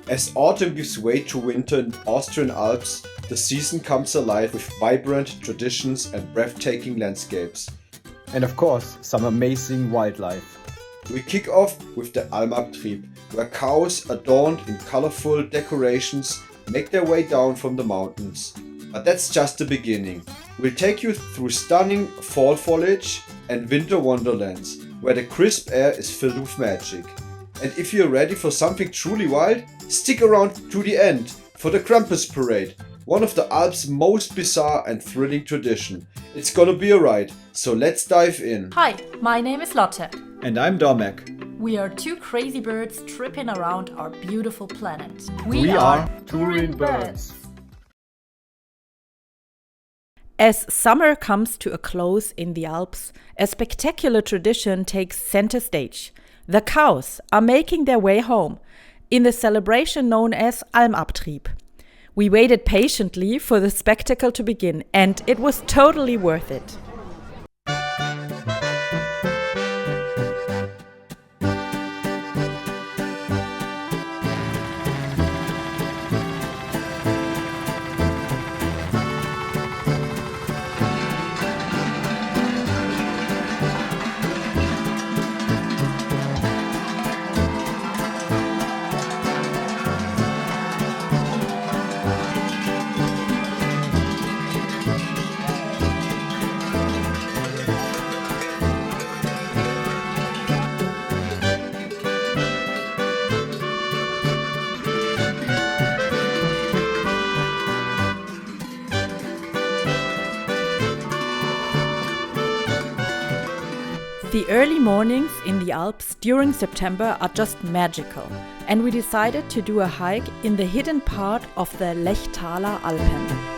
As autumn gives way to winter in Austrian Alps, the season comes alive with vibrant traditions and breathtaking landscapes. And of course, some amazing wildlife. We kick off with the Almabtrieb, where cows adorned in colorful decorations make their way down from the mountains. But that's just the beginning. We'll take you through stunning fall foliage and winter wonderlands, where the crisp air is filled with magic. And if you're ready for something truly wild, stick around to the end for the Krampus parade, one of the Alps' most bizarre and thrilling tradition. It's gonna be a ride, so let's dive in. Hi, my name is Lotte. And I'm Domek. We are two crazy birds tripping around our beautiful planet. We are touring birds. As summer comes to a close in the Alps, a spectacular tradition takes center stage. The cows are making their way home in the celebration known as Almabtrieb. We waited patiently for the spectacle to begin, and it was totally worth it. The early mornings in the Alps during September are just magical, and we decided to do a hike in the hidden part of the Lechtal Alps.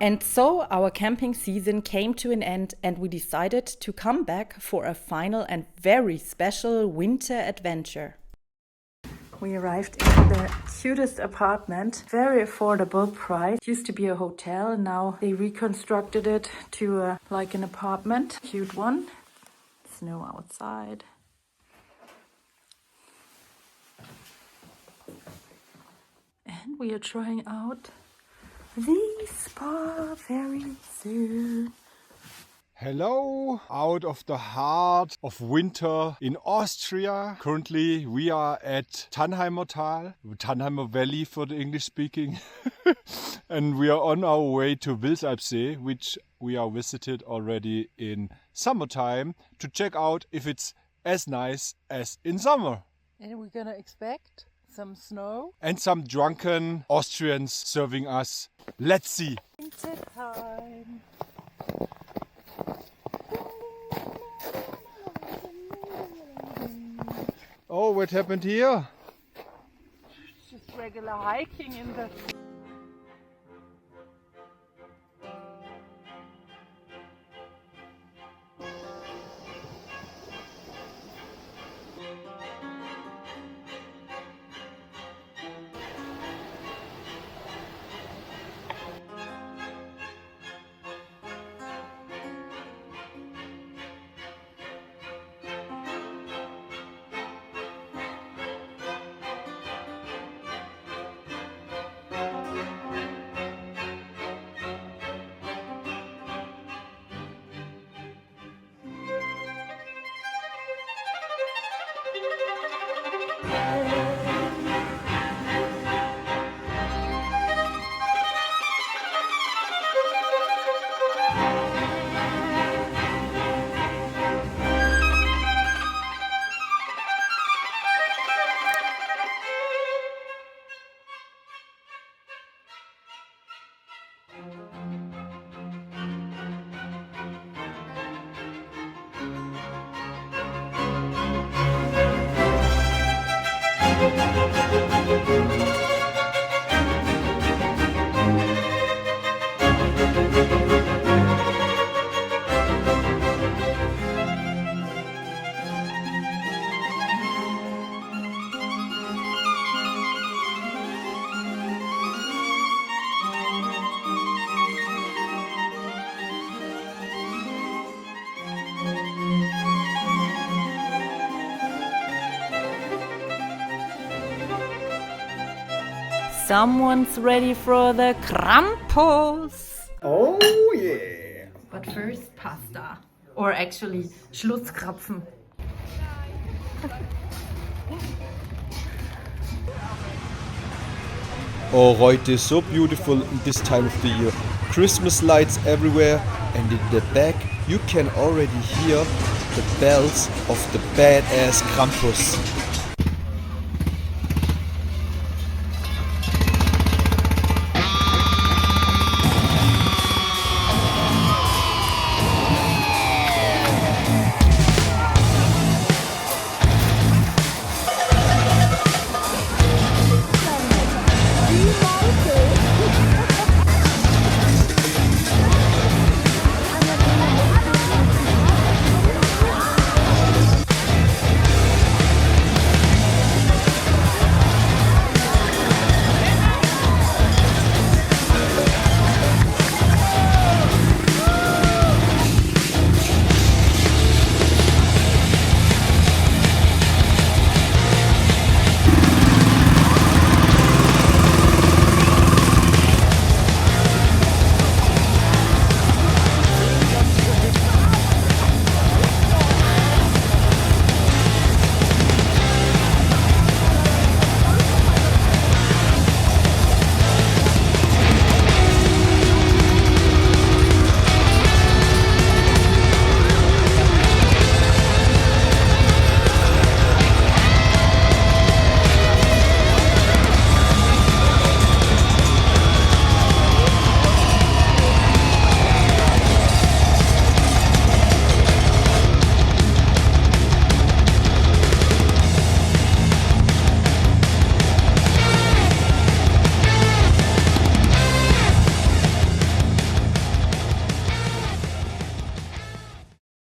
And so our camping season came to an end and we decided to come back for a final and very special winter adventure. We arrived in the cutest apartment, very affordable price. It used to be a hotel, now they reconstructed it to like an apartment. Cute one. Snow outside. And we are trying out the spa very soon. Hello, out of the heart of winter in Austria. Currently we are at Tannheim Valley for the English speaking. And we are on our way to Vilsalpsee, which we are visited already in summertime to check out if it's as nice as in summer. And we're gonna expect some snow. And some drunken Austrians serving us. Let's see. Winter time. Oh, what happened here? Just regular hiking in the... Someone's ready for the Krampus. Oh yeah! But first, pasta. Or actually, Schlutzkrapfen. Oh, heute is so beautiful in this time of the year. Christmas lights everywhere, and in the back you can already hear the bells of the badass Krampus.